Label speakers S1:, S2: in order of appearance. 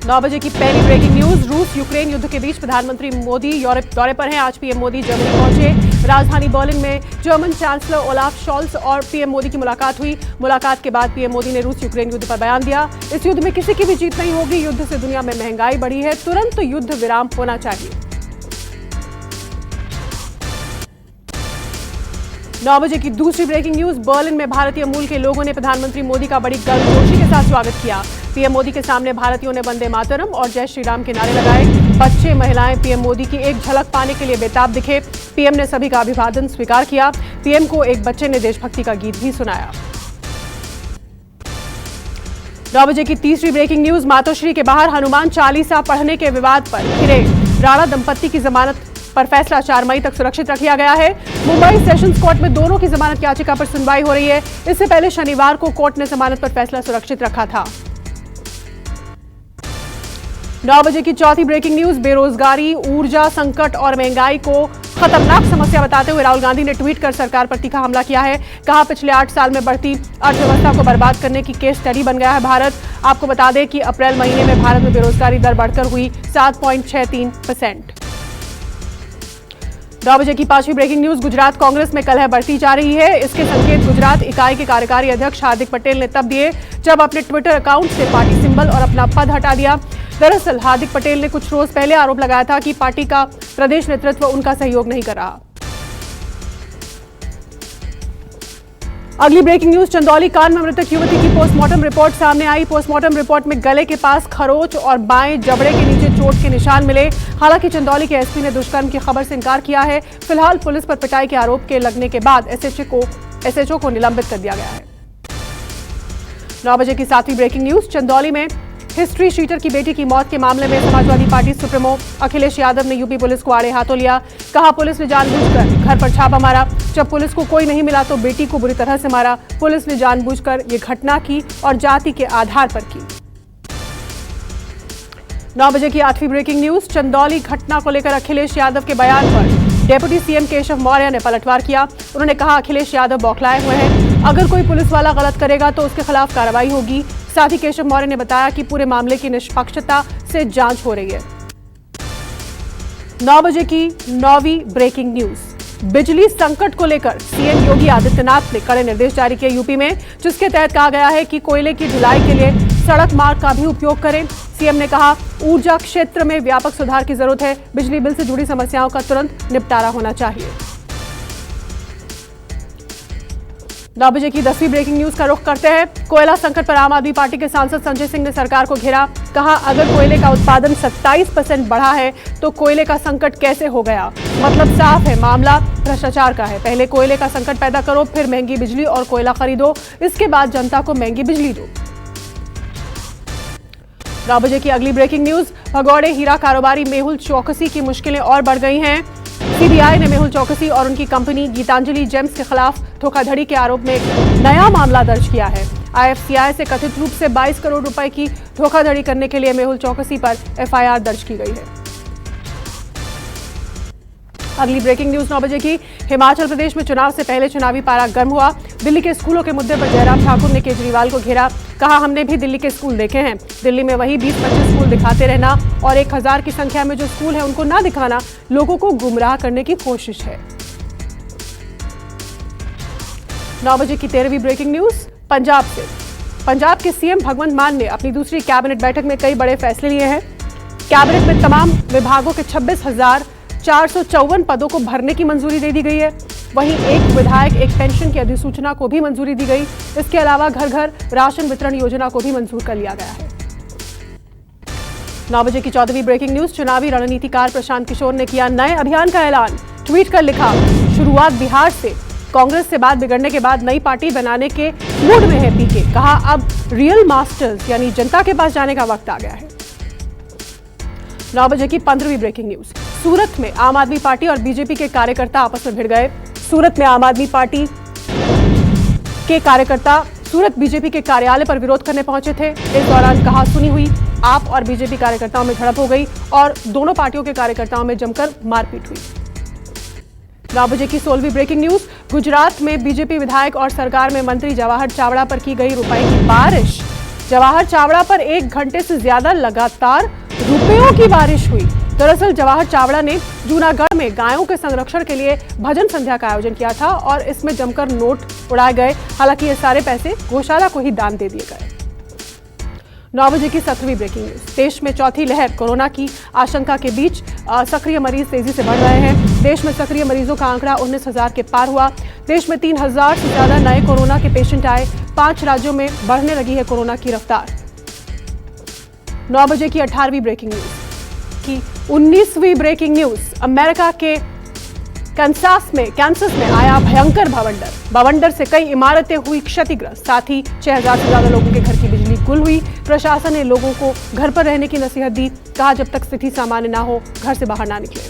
S1: 9 बजे की पहली ब्रेकिंग न्यूज। रूस यूक्रेन युद्ध के बीच प्रधानमंत्री मोदी यूरोप दौरे पर हैं। आज पीएम मोदी जर्मनी पहुंचे। राजधानी बर्लिन में जर्मन चांसलर ओलाफ शॉल्स और पीएम मोदी की मुलाकात हुई। मुलाकात के बाद पीएम मोदी ने रूस यूक्रेन युद्ध पर बयान दिया। इस युद्ध में किसी की भी जीत नहीं होगी। युद्ध से दुनिया में महंगाई बढ़ी है, तुरंत युद्ध विराम होना चाहिए। 9 बजे की दूसरी ब्रेकिंग न्यूज। बर्लिन में भारतीय मूल के लोगों ने प्रधानमंत्री मोदी का बड़ी गर्मजोशी के साथ स्वागत किया। पीएम मोदी के सामने भारतीयों ने वंदे मातरम और जय श्री राम के नारे लगाए। बच्चे, महिलाएं पीएम मोदी की एक झलक पाने के लिए बेताब दिखे। पीएम ने सभी का अभिवादन स्वीकार किया। पीएम को एक बच्चे ने देशभक्ति का गीत भी सुनाया। 9 बजे की तीसरी ब्रेकिंग न्यूज। मातोश्री के बाहर हनुमान चालीसा पढ़ने के विवाद पर घिरे राणा दंपत्ति की जमानत पर फैसला 4 मई तक सुरक्षित रख लिया गया है। मुंबई सेशंस कोर्ट में दोनों की जमानत याचिका पर सुनवाई हो रही है। इससे पहले शनिवार को कोर्ट ने जमानत पर फैसला सुरक्षित रखा था। 9 बजे की चौथी ब्रेकिंग न्यूज। बेरोजगारी, ऊर्जा संकट और महंगाई को खतरनाक समस्या बताते हुए राहुल गांधी ने ट्वीट कर सरकार पर तीखा हमला किया है। कहा, पिछले 8 साल में बढ़ती अर्थव्यवस्था को बर्बाद करने की केस स्टडी बन गया है भारत। आपको बता दें कि अप्रैल महीने में भारत में बेरोजगारी दर बढ़कर हुई 7.63%। 9 बजे की पांचवी ब्रेकिंग न्यूज। गुजरात कांग्रेस में कलह बढ़ती जा रही है। इसके संकेत गुजरात इकाई के कार्यकारी अध्यक्ष हार्दिक पटेल ने तब दिए जब अपने ट्विटर अकाउंट से पार्टी सिंबल और अपना पद हटा दिया। दरअसल हार्दिक पटेल ने कुछ रोज पहले आरोप लगाया था कि पार्टी का प्रदेश नेतृत्व उनका सहयोग नहीं कर रहा। अगली ब्रेकिंग न्यूज। चंदौली कांड में मृतक युवती की पोस्टमार्टम रिपोर्ट सामने आई। पोस्टमार्टम रिपोर्ट में गले के पास खरोच और बाएं जबड़े के नीचे चोट के निशान मिले। हालांकि चंदौली के एसपी ने दुष्कर्म की खबर से इनकार किया है। फिलहाल पुलिस पर पिटाई के आरोप के लगने के बाद एसएचओ को निलंबित कर दिया गया है। 9 बजे की सातवीं ब्रेकिंग न्यूज। चंदौली में हिस्ट्री शीटर की बेटी की मौत के मामले में समाजवादी पार्टी सुप्रीमो अखिलेश यादव ने यूपी पुलिस को आड़े हाथों लिया। कहा, पुलिस ने जानबूझकर घर पर छापा मारा। जब पुलिस को कोई नहीं मिला तो बेटी को बुरी तरह से मारा। पुलिस ने जानबूझकर ये घटना की और जाति के आधार पर की। 9 बजे की आठवीं ब्रेकिंग न्यूज। चंदौली घटना को लेकर अखिलेश यादव के बयान पर डेप्यूटी सीएम केशव मौर्य ने पलटवार किया। उन्होंने कहा, अखिलेश यादव बौखलाए हुए हैं। अगर कोई पुलिस वाला गलत करेगा तो उसके खिलाफ कार्रवाई होगी। साथ ही केशव मौर्य ने बताया कि पूरे मामले की निष्पक्षता से जांच हो रही है। 9 बजे की 9वीं ब्रेकिंग न्यूज। बिजली संकट को लेकर सीएम योगी आदित्यनाथ ने कड़े निर्देश जारी किए यूपी में, जिसके तहत कहा गया है कि कोयले की ढुलाई के लिए सड़क मार्ग का भी उपयोग करें। सीएम ने कहा, ऊर्जा क्षेत्र में व्यापक सुधार की जरूरत है। बिजली बिल से जुड़ी समस्याओं का तुरंत निपटारा होना चाहिए। 9 बजे की 10वीं ब्रेकिंग न्यूज का रुख करते हैं। कोयला संकट पर आम आदमी पार्टी के सांसद संजय सिंह ने सरकार को घेरा। कहा, अगर कोयले का उत्पादन 27% बढ़ा है तो कोयले का संकट कैसे हो गया? मतलब साफ है, मामला भ्रष्टाचार का है। पहले कोयले का संकट पैदा करो, फिर महंगी बिजली और कोयला खरीदो, इसके बाद जनता को महंगी बिजली दो। 9 बजे की अगली ब्रेकिंग न्यूज। भगौड़े हीरा कारोबारी मेहुल चौकसी की मुश्किलें और बढ़ गई हैं। सीबीआई ने मेहुल चौकसी और उनकी कंपनी गीतांजलि जेम्स के खिलाफ धोखाधड़ी के आरोप में एक नया मामला दर्ज किया है। आईएफसीआई से कथित रूप से 22 करोड़ रुपए की धोखाधड़ी करने के लिए मेहुल चौकसी पर एफआईआर दर्ज की गई है। अगली ब्रेकिंग न्यूज 9 बजे की। हिमाचल प्रदेश में चुनाव से पहले चुनावी पारा गर्म हुआ। दिल्ली के स्कूलों के मुद्दे पर जयराम ठाकुर ने केजरीवाल को घेरा। कहा, हमने भी दिल्ली के स्कूल देखे हैं। दिल्ली में वही 20-25 स्कूल दिखाते रहना और 1000 की संख्या में जो स्कूल है उनको ना दिखाना लोगों को गुमराह करने की कोशिश है। 9 बजे की 13वीं ब्रेकिंग न्यूज। पंजाब से। पंजाब के सीएम भगवंत मान ने अपनी दूसरी कैबिनेट बैठक में कई बड़े फैसले लिए हैं। कैबिनेट में तमाम विभागों के 26,454 पदों को भरने की मंजूरी दे दी गई है। वहीं एक विधायक एक पेंशन की अधिसूचना को भी मंजूरी दी गई। इसके अलावा घर घर राशन वितरण योजना को भी मंजूर कर लिया गया है। 9 बजे की 14वीं ब्रेकिंग न्यूज। चुनावी रणनीतिकार प्रशांत किशोर ने किया नए अभियान का ऐलान। ट्वीट कर लिखा, शुरुआत बिहार से। कांग्रेस से बात बिगड़ने के बाद नई पार्टी बनाने के मूड में है पीके। कहा, अब रियल मास्टर्स यानी जनता के पास जाने का वक्त आ गया है। 9 बजे की 15वीं ब्रेकिंग न्यूज। सूरत में आम आदमी पार्टी और बीजेपी के कार्यकर्ता आपस में भिड़ गए। सूरत में आम आदमी पार्टी के कार्यकर्ता सूरत बीजेपी के कार्यालय पर विरोध करने पहुंचे थे। इस दौरान कहासुनी हुई। आप और बीजेपी कार्यकर्ताओं में झड़प हो गई और दोनों पार्टियों के कार्यकर्ताओं में जमकर मारपीट हुई। 9 बजे की 16वीं ब्रेकिंग न्यूज। गुजरात में बीजेपी विधायक और सरकार में मंत्री जवाहर चावड़ा पर की गई रुपए की बारिश। जवाहर चावड़ा पर 1 घंटे से ज्यादा लगातार रुपयों की बारिश हुई। दरअसल जवाहर चावड़ा ने जूनागढ़ में गायों के संरक्षण के लिए भजन संध्या का आयोजन किया था और इसमें जमकर नोट उड़ाए गए। हालांकि ये सारे पैसे गौशाला को ही दान दे दिए गए। 9 बजे की 7वीं ब्रेकिंग न्यूज। देश में चौथी लहर कोरोना की आशंका के बीच सक्रिय मरीज तेजी से बढ़ रहे हैं। देश में सक्रिय मरीजों का आंकड़ा 19,000 के पार हुआ। देश में 3,000 से ज्यादा नए कोरोना के पेशेंट आए। 5 राज्यों में बढ़ने लगी है कोरोना की रफ्तार। 9 बजे की 18वीं ब्रेकिंग न्यूज की 19वीं ब्रेकिंग न्यूज। अमेरिका के कैंसस में आया भयंकर बवंडर से कई इमारतें हुई क्षतिग्रस्त। साथ ही 6,000 से ज्यादा लोगों के घर की बिजली गुल हुई। प्रशासन ने लोगों को घर पर रहने की नसीहत दी। कहा जब तक स्थिति सामान्य ना हो घर से बाहर ना निकले।